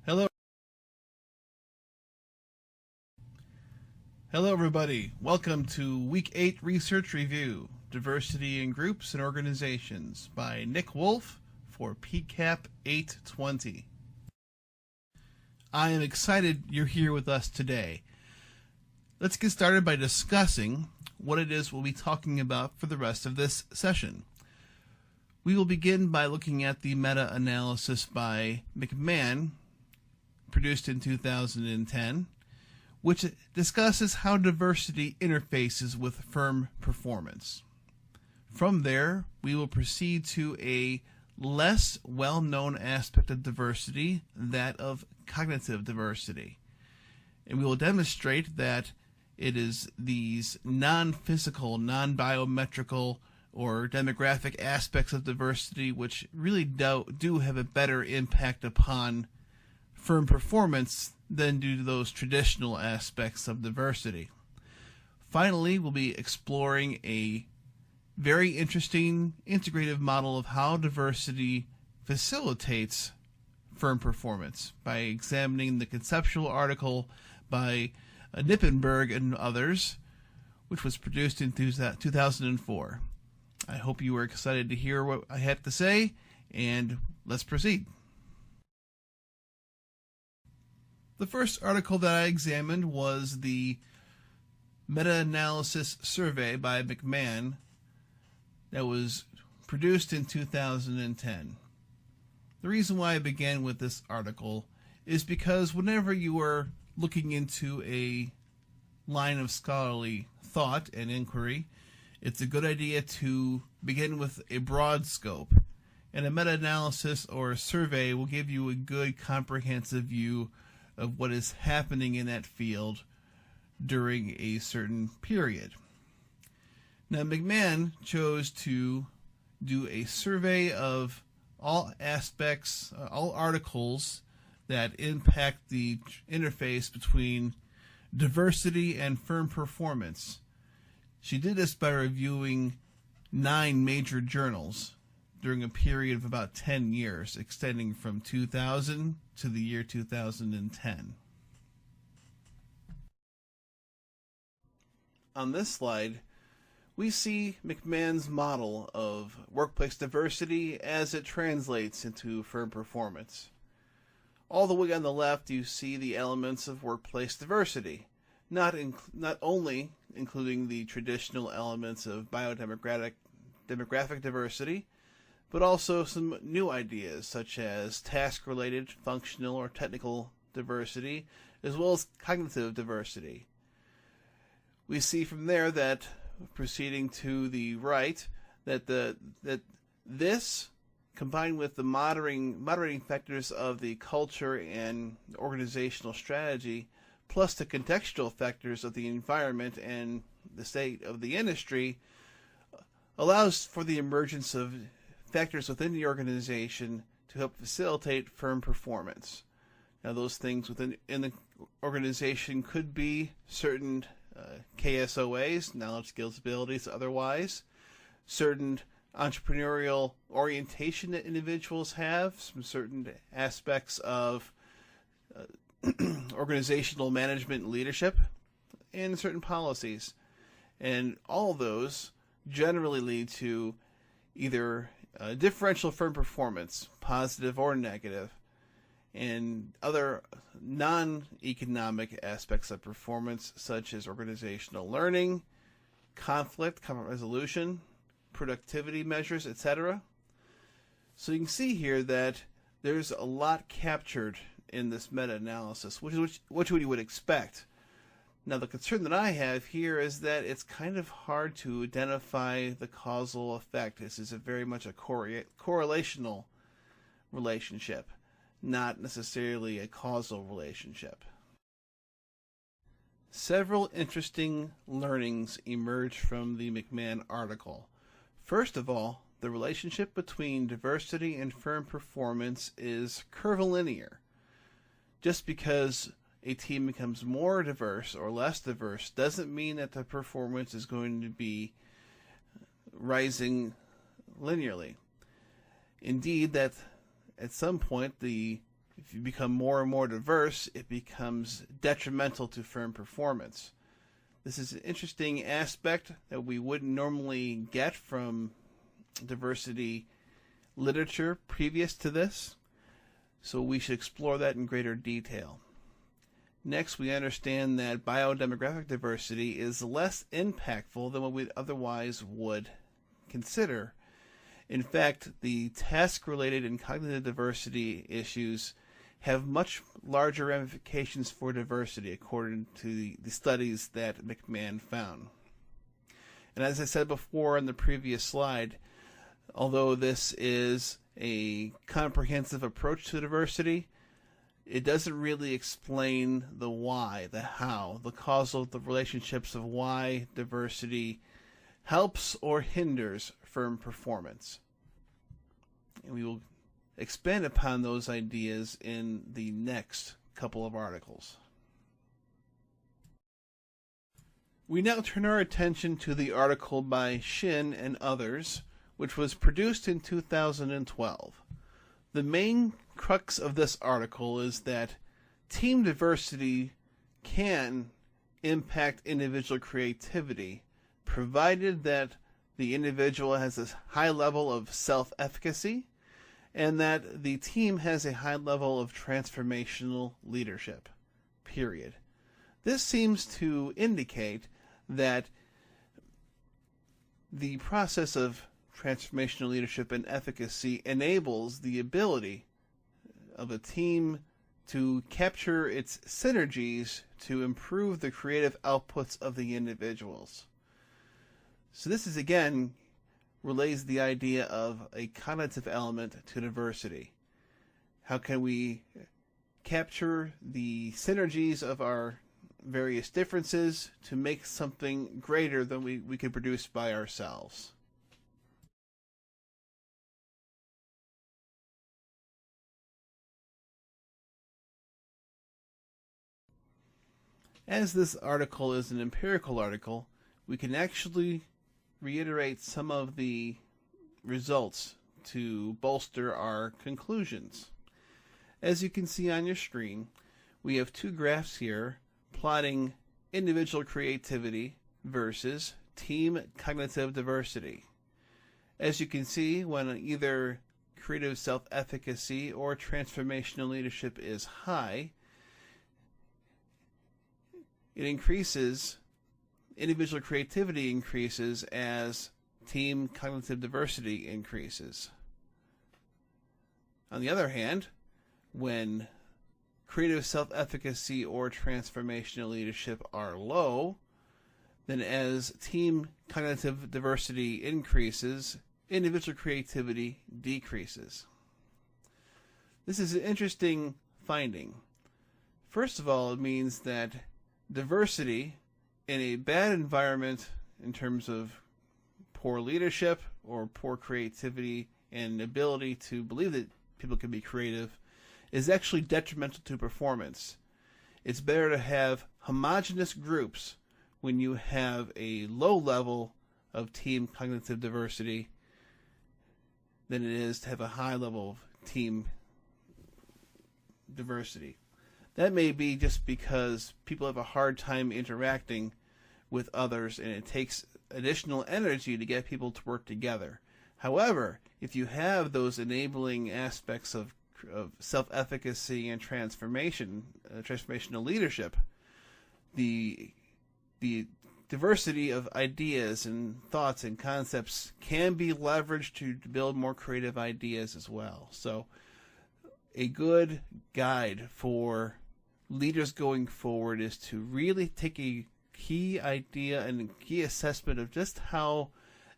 Hello. Hello, everybody. Welcome to Week 8 Research Review, Diversity in Groups and Organizations by Nick Wolff for PCAP 820. I am excited you're here with us today. Let's get started by discussing what it is we'll be talking about for the rest of this session. We will begin by looking at the meta-analysis by McMahon, produced in 2010, which discusses how diversity interfaces with firm performance. From there, we will proceed to a less well-known aspect of diversity, that of cognitive diversity. And we will demonstrate that it is these non-physical, non-biometrical, or demographic aspects of diversity which really do have a better impact upon firm performance than due to those traditional aspects of diversity. Finally, we'll be exploring a very interesting integrative model of how diversity facilitates firm performance by examining the conceptual article by Knippenberg and others, which was produced in 2004. I hope you were excited to hear what I had to say, and let's proceed. The first article that I examined was the Metaanalysis Survey by McMahon that was produced in 2010. The reason why I began with this article is because whenever you are looking into a line of scholarly thought and inquiry, it's a good idea to begin with a broad scope. And a meta-analysis or a survey will give you a good comprehensive view of what is happening in that field during a certain period. Now, McMahon chose to do a survey of all aspects, all articles that impact the interface between diversity and firm performance. She did this by reviewing 9 major journals during a period of about 10 years, extending from 2000 to the year 2010. On this slide, we see McMahon's model of workplace diversity as it translates into firm performance. All the way on the left, you see the elements of workplace diversity, not only including the traditional elements of demographic diversity, but also some new ideas such as task-related, functional, or technical diversity, as well as cognitive diversity. We see from there that, proceeding to the right, that this, combined with the moderating factors of the culture and organizational strategy, plus the contextual factors of the environment and the state of the industry, allows for the emergence of factors within the organization to help facilitate firm performance. Now, those things within the organization could be certain KSOAs, knowledge, skills, abilities, otherwise, certain entrepreneurial orientation that individuals have, some certain aspects of organizational management and leadership, and certain policies. And all of those generally lead to either differential firm performance, positive or negative, and other non-economic aspects of performance such as organizational learning, conflict resolution, productivity measures, etc. So you can see here that there's a lot captured in this meta-analysis, which you would expect. Now, the concern that I have here is that it's kind of hard to identify the causal effect. This is very much a correlational relationship, not necessarily a causal relationship. Several interesting learnings emerge from the McMahon article. First of all, the relationship between diversity and firm performance is curvilinear. Just because a team becomes more diverse or less diverse doesn't mean that the performance is going to be rising linearly. Indeed, that at some point the If you become more and more diverse, it becomes detrimental to firm performance. This is an interesting aspect that we wouldn't normally get from diversity literature previous to this, so we should explore that in greater detail. Next, we understand that biodemographic diversity is less impactful than what we otherwise would consider. In fact, the task-related and cognitive diversity issues have much larger ramifications for diversity, according to the studies that McMahon found. And as I said before on the previous slide, although this is a comprehensive approach to diversity, it doesn't really explain the why, the how, the causal, the relationships of why diversity helps or hinders firm performance. And we will expand upon those ideas in the next couple of articles. We now turn our attention to the article by Shin and others, which was produced in 2012. The main crux of this article is that team diversity can impact individual creativity, provided that the individual has a high level of self-efficacy and that the team has a high level of transformational leadership, period. This seems to indicate that the process of transformational leadership and efficacy enables the ability of a team to capture its synergies to improve the creative outputs of the individuals. So this is, again, relays the idea of a cognitive element to diversity. How can we capture the synergies of our various differences to make something greater than we could produce by ourselves? As this article is an empirical article, we can actually reiterate some of the results to bolster our conclusions. As you can see on your screen, we have two graphs here plotting individual creativity versus team cognitive diversity. As you can see, when either creative self-efficacy or transformational leadership is high, it increases, individual creativity increases as team cognitive diversity increases. On the other hand, when creative self-efficacy or transformational leadership are low, then as team cognitive diversity increases, individual creativity decreases. This is an interesting finding. First of all, it means that diversity in a bad environment in terms of poor leadership or poor creativity and ability to believe that people can be creative is actually detrimental to performance. It's better to have homogeneous groups when you have a low level of team cognitive diversity than it is to have a high level of team diversity. That may be just because people have a hard time interacting with others and it takes additional energy to get people to work together. However, if you have those enabling aspects of self-efficacy and transformational leadership, the diversity of ideas and thoughts and concepts can be leveraged to build more creative ideas as well. So a good guide for leaders going forward is to really take a key idea and a key assessment of just how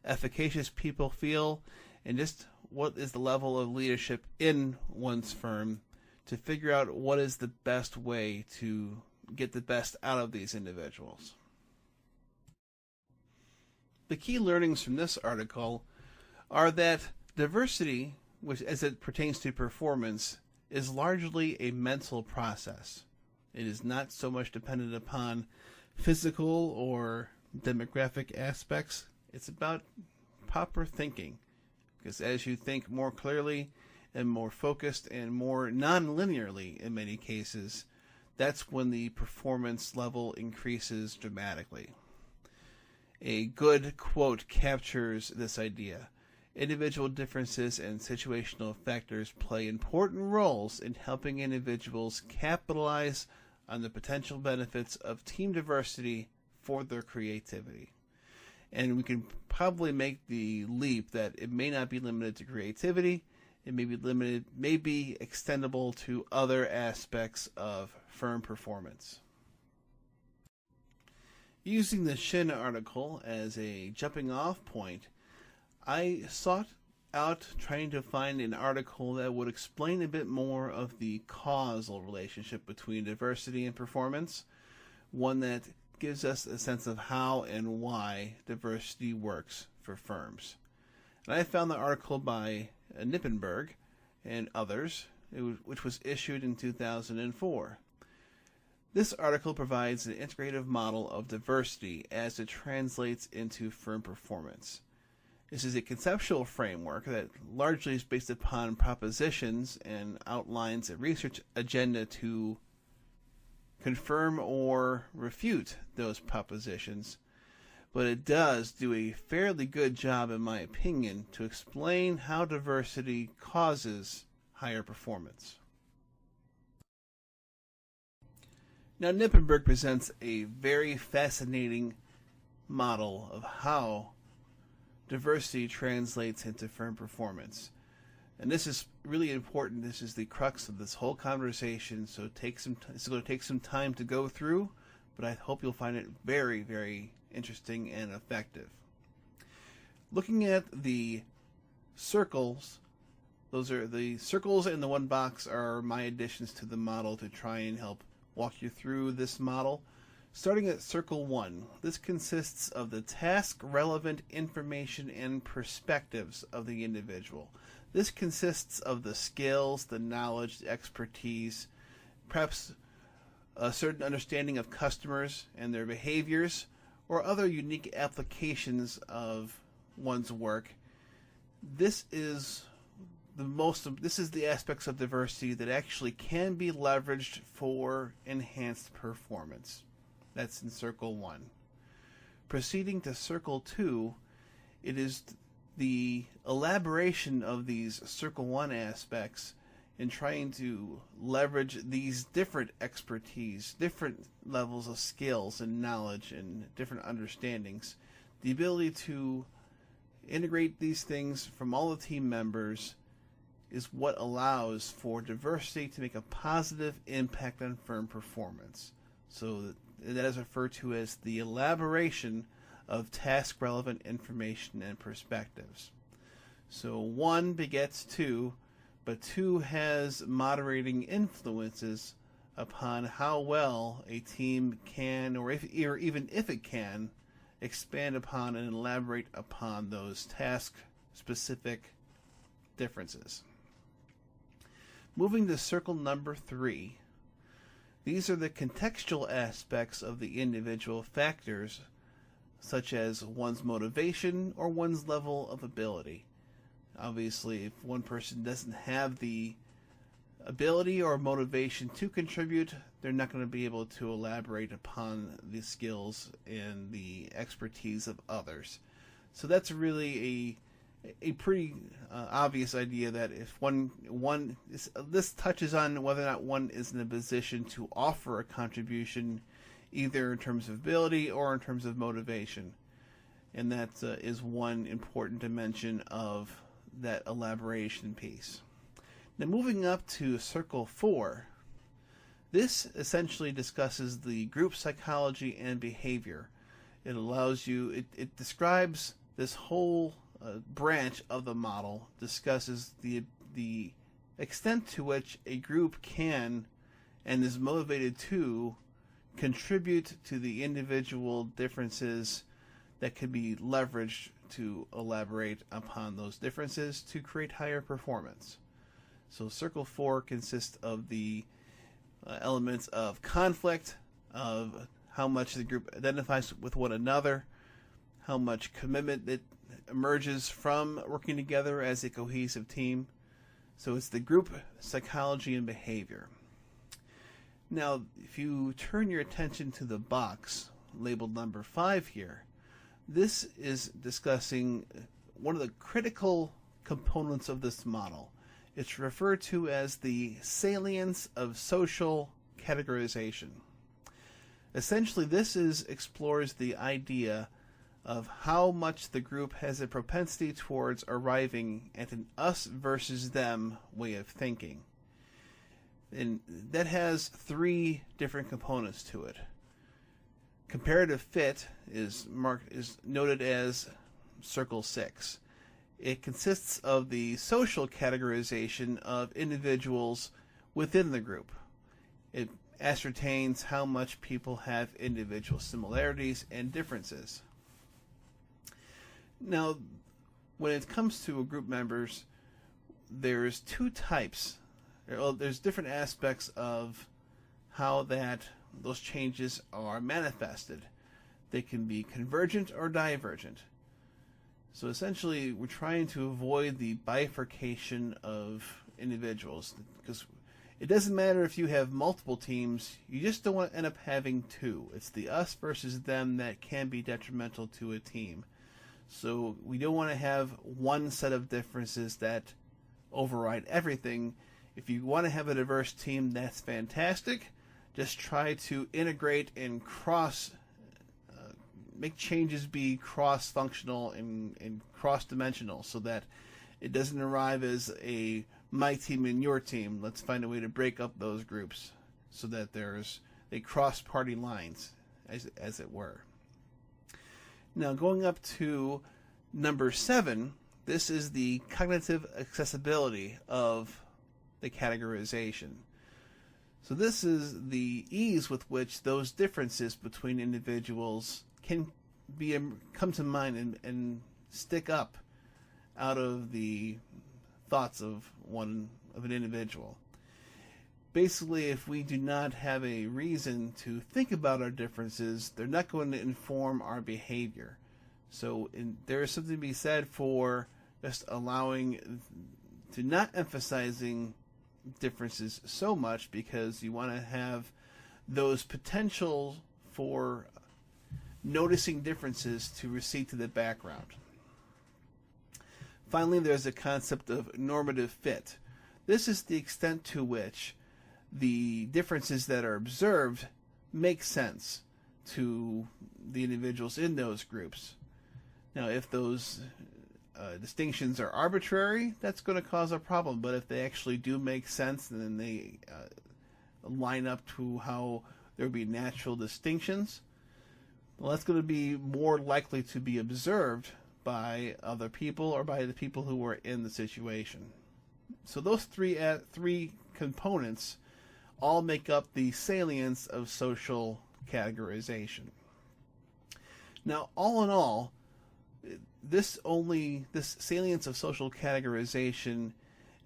efficacious people feel and just what is the level of leadership in one's firm to figure out what is the best way to get the best out of these individuals. The key learnings from this article are that diversity, which as it pertains to performance, is largely a mental process. It is not so much dependent upon physical or demographic aspects. It's about proper thinking. Because as you think more clearly and more focused and more non-linearly in many cases, that's when the performance level increases dramatically. A good quote captures this idea. Individual differences and situational factors play important roles in helping individuals capitalize on the potential benefits of team diversity for their creativity. And we can probably make the leap that it may not be limited to creativity. It may be extendable to other aspects of firm performance. Using the Shin article as a jumping off point, I sought out trying to find an article that would explain a bit more of the causal relationship between diversity and performance, one that gives us a sense of how and why diversity works for firms. And I found the article by Knippenberg and others, which was issued in 2004. This article provides an integrative model of diversity as it translates into firm performance. This is a conceptual framework that largely is based upon propositions and outlines a research agenda to confirm or refute those propositions, but it does do a fairly good job, in my opinion, to explain how diversity causes higher performance. Now, Knippenberg presents a very fascinating model of how diversity translates into firm performance. And this is really important. This is the crux of this whole conversation, so it's going to take some time to go through, but I hope you'll find it very, very interesting and effective. Looking at the circles, those are the circles in the one box are my additions to the model to try and help walk you through this model. Starting at circle 1, this consists of the task-relevant information and perspectives of the individual. This consists of the skills, the knowledge, the expertise, perhaps a certain understanding of customers and their behaviors, or other unique applications of one's work. This is the aspects of diversity that actually can be leveraged for enhanced performance. That's in circle 1. Proceeding to circle 2, it is the elaboration of these circle 1 aspects in trying to leverage these different expertise, different levels of skills and knowledge and different understandings. The ability to integrate these things from all the team members is what allows for diversity to make a positive impact on firm performance. So that is referred to as the elaboration of task-relevant information and perspectives. So 1 begets 2, but 2 has moderating influences upon how well a team can, or even if it can, expand upon and elaborate upon those task-specific differences. Moving to circle number 3, these are the contextual aspects of the individual factors, such as one's motivation or one's level of ability. Obviously, if one person doesn't have the ability or motivation to contribute, they're not going to be able to elaborate upon the skills and the expertise of others. So that's really a pretty obvious idea that if this touches on whether or not one is in a position to offer a contribution, either in terms of ability or in terms of motivation. And that is one important dimension of that elaboration piece. Now, moving up to circle 4, this essentially discusses the group psychology and behavior. It allows you, it describes this whole branch of the model, discusses the extent to which a group can and is motivated to contribute to the individual differences that can be leveraged to elaborate upon those differences to create higher performance. So circle 4 consists of the elements of conflict, of how much the group identifies with one another, how much commitment that emerges from working together as a cohesive team, So it's the group psychology and behavior. Now, if you turn your attention to the box labeled number 5 here, this is discussing one of the critical components of this model. It's referred to as the salience of social categorization. Essentially, this explores the idea of how much the group has a propensity towards arriving at an us versus them way of thinking. And that has 3 different components to it. Comparative fit is noted as circle 6. It consists of the social categorization of individuals within the group. It ascertains how much people have individual similarities and differences. Now, when it comes to group members, there's 2 types. There's different aspects of how those changes are manifested. They can be convergent or divergent. So essentially, we're trying to avoid the bifurcation of individuals, because it doesn't matter if you have multiple teams, you just don't want to end up having 2. It's the us versus them that can be detrimental to a team. So we don't want to have one set of differences that override everything. If you want to have a diverse team, that's fantastic. Just try to integrate and make changes be cross-functional and cross-dimensional, so that it doesn't arrive as a my team and your team. Let's find a way to break up those groups so that they cross party lines, as it were. Now, going up to number 7, this is the cognitive accessibility of the categorization. So this is the ease with which those differences between individuals can come to mind and stick up out of the thoughts of an individual. Basically, if we do not have a reason to think about our differences, they're not going to inform our behavior. So there is something to be said for just not emphasizing differences so much, because you want to have those potential for noticing differences to recede to the background. Finally, there's a concept of normative fit. This is the extent to which the differences that are observed make sense to the individuals in those groups. Now, if those distinctions are arbitrary, that's going to cause a problem. But if they actually do make sense, and then they line up to how there would be natural distinctions, well, that's going to be more likely to be observed by other people or by the people who were in the situation. So those three components all make up the salience of social categorization. Now, all in all, this salience of social categorization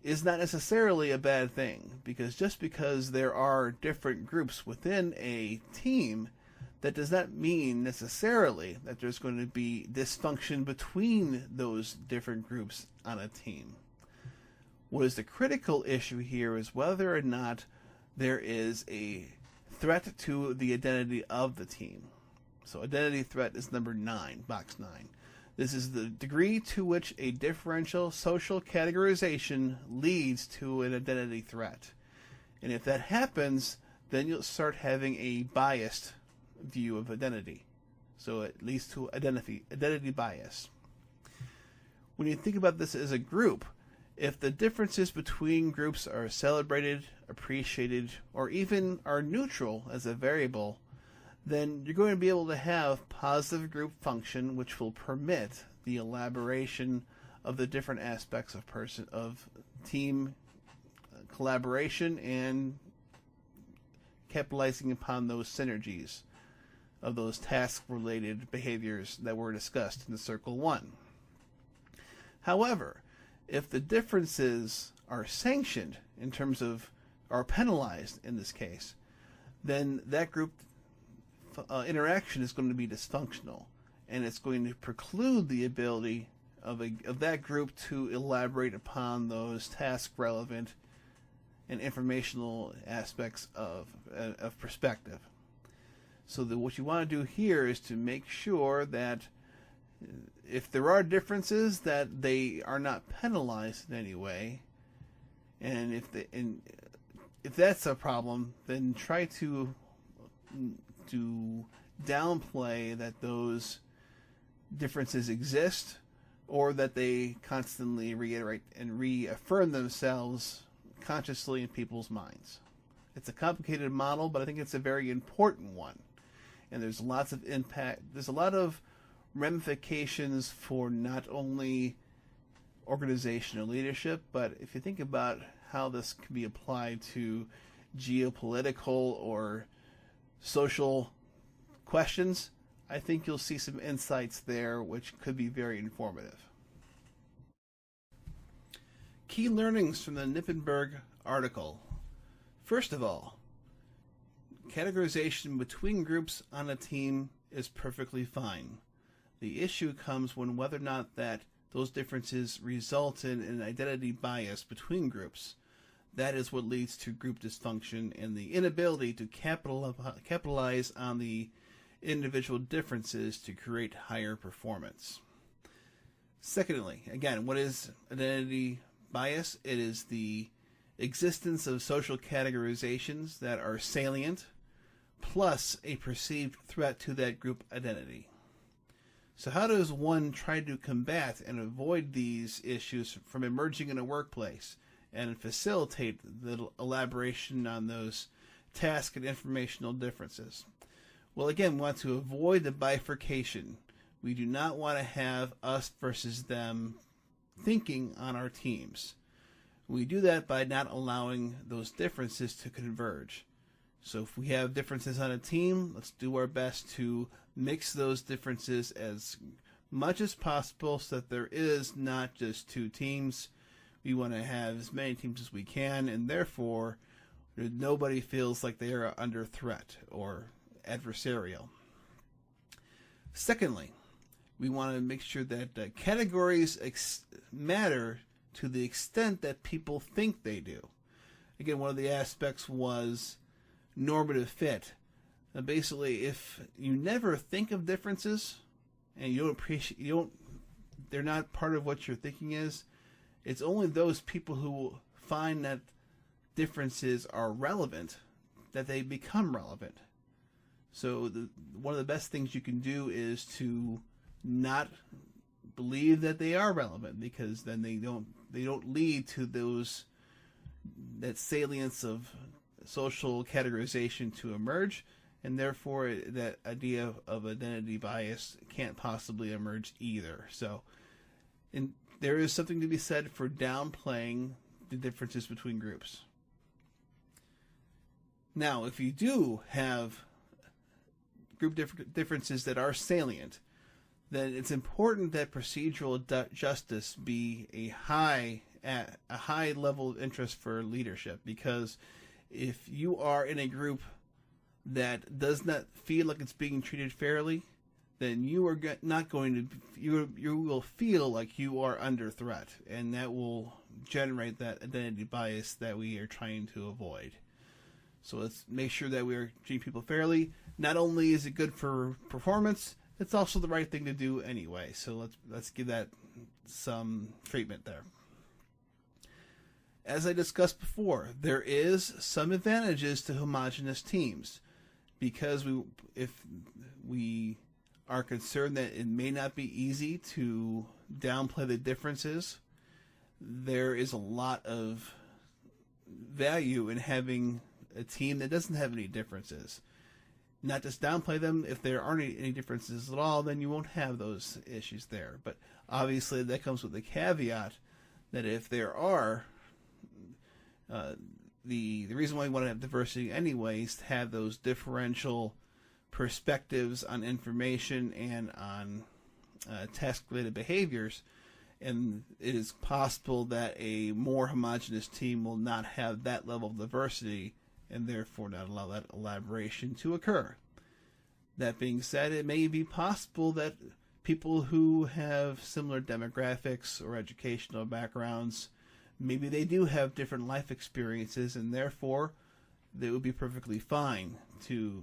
is not necessarily a bad thing, because just because there are different groups within a team, that does not mean necessarily that there's going to be dysfunction between those different groups on a team. What is the critical issue here is whether or not there is a threat to the identity of the team. So identity threat is number 9, box 9. This is the degree to which a differential social categorization leads to an identity threat. And if that happens, then you'll start having a biased view of identity. So it leads to identity bias. When you think about this as a group, if the differences between groups are celebrated, appreciated, or even are neutral as a variable, then you're going to be able to have positive group function, which will permit the elaboration of the different aspects of team collaboration and capitalizing upon those synergies of those task-related behaviors that were discussed in the Circle 1. However, if the differences are sanctioned in terms of, are penalized in this case, then that group interaction is going to be dysfunctional, and it's going to preclude the ability of that group to elaborate upon those task relevant and informational aspects of perspective. So what you want to do here is to make sure that if there are differences, that they are not penalized in any way, and if that's a problem, then try to downplay that those differences exist, or that they constantly reiterate and reaffirm themselves consciously in people's minds. It's a complicated model, but I think it's a very important one. And there's lots of impact. There's a lot of ramifications for not only organizational leadership, but if you think about how this can be applied to geopolitical or social questions, I think you'll see some insights there which could be very informative. Key learnings from the Knippenberg article. First of all, categorization between groups on a team is perfectly fine. The issue comes when whether or not that those differences result in an identity bias between groups. That is what leads to group dysfunction and the inability to capitalize on the individual differences to create higher performance. Secondly, again, what is identity bias? It is the existence of social categorizations that are salient, plus a perceived threat to that group identity. So how does one try to combat and avoid these issues from emerging in a workplace and facilitate the elaboration on those task and informational differences? Well, again, we want to avoid the bifurcation. We do not want to have us versus them thinking on our teams. We do that by not allowing those differences to converge. So if we have differences on a team, let's do our best to mix those differences as much as possible so that there is not just two teams. We want to have as many teams as we can, and therefore nobody feels like they are under threat or adversarial. Secondly, we want to make sure that categories matter to the extent that people think they do. Again, one of the aspects was normative fit. Basically, if you never think of differences and they're not part of what your thinking is, it's only those people who find that differences are relevant that they become relevant. So one of the best things you can do is to not believe that they are relevant, because then they don't lead to that salience of social categorization to emerge, and therefore that idea of identity bias can't possibly emerge either. So there is something to be said for downplaying the differences between groups. Now, if you do have group differences that are salient, then it's important that procedural justice be a high level of interest for leadership, because if you are in a group that does not feel like it's being treated fairly, then you are not going to, you will feel like you are under threat, and that will generate that identity bias that we are trying to avoid. So let's make sure that we are treating people fairly. Not only is it good for performance, it's also the right thing to do anyway. So let's give that some treatment there. As I discussed before, there is some advantages to homogeneous teams, because if we are concerned that it may not be easy to downplay the differences, there is a lot of value in having a team that doesn't have any differences. Not just downplay them. If there aren't any differences at all, then you won't have those issues there. But obviously that comes with the caveat that if there are, the reason why we want to have diversity anyway is to have those differential perspectives on information and on task-related behaviors. And it is possible that a more homogeneous team will not have that level of diversity, and therefore not allow that elaboration to occur. That being said, it may be possible that people who have similar demographics or educational backgrounds, maybe they do have different life experiences, and therefore they would be perfectly fine to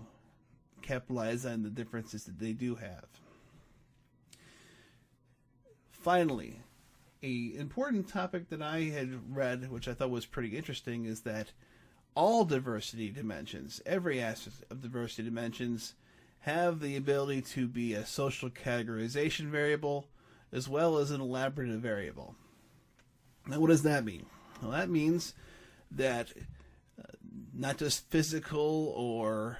capitalize on the differences that they do have. Finally, an important topic that I had read, which I thought was pretty interesting, is that all diversity dimensions, every aspect of diversity dimensions, have the ability to be a social categorization variable as well as an elaborative variable. Now, what does that mean? Well, that means that not just physical or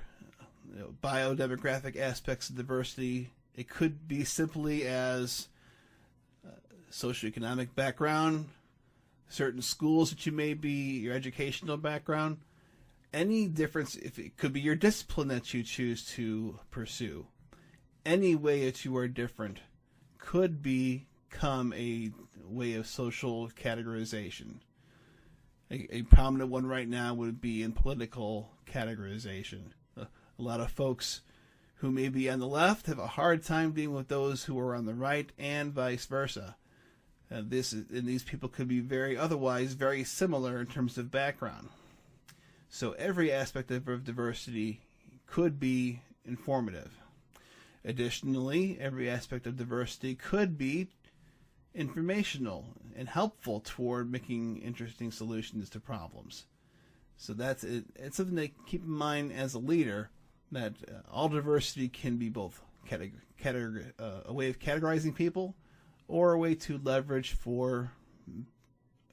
biodemographic aspects of diversity, it could be simply as socioeconomic background, certain schools that you may be, your educational background, any difference, if it could be your discipline that you choose to pursue, any way that you are different could become a way of social categorization. A prominent one right now would be in political categorization. A lot of folks who may be on the left have a hard time dealing with those who are on the right, and vice versa. These people could be otherwise very similar in terms of background. So every aspect of diversity could be informative. Additionally, every aspect of diversity could be informational and helpful toward making interesting solutions to problems. So that's it. It's something to keep in mind as a leader, that all diversity can be both a way of categorizing people or a way to leverage for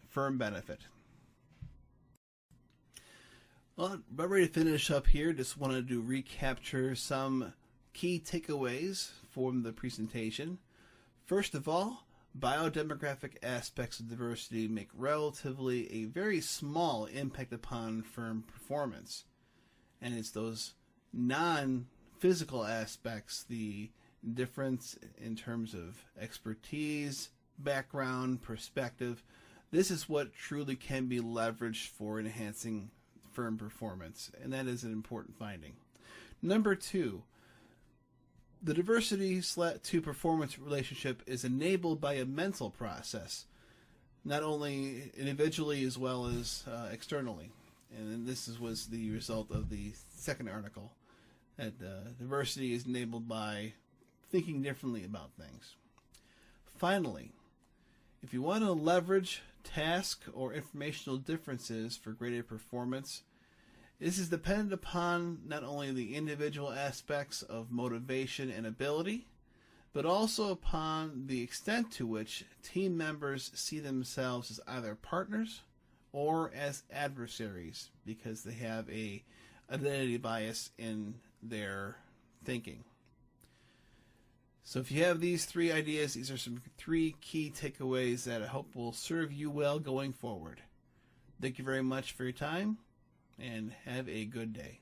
firm benefit. Well, about ready to finish up here. Just wanted to recapture some key takeaways from the presentation. First of all, biodemographic aspects of diversity make relatively a very small impact upon firm performance. And it's those non-physical aspects, the difference in terms of expertise, background, perspective. This is what truly can be leveraged for enhancing firm performance, and that is an important finding. Number 2, the diversity to performance relationship is enabled by a mental process, not only individually as well as externally. And this was the result of the second article, that diversity is enabled by thinking differently about things. Finally, if you want to leverage task or informational differences for greater performance, this is dependent upon not only the individual aspects of motivation and ability, but also upon the extent to which team members see themselves as either partners or as adversaries, because they have a identity bias in their thinking. So if you have these 3 ideas, these are some 3 key takeaways that I hope will serve you well going forward. Thank you very much for your time, and have a good day.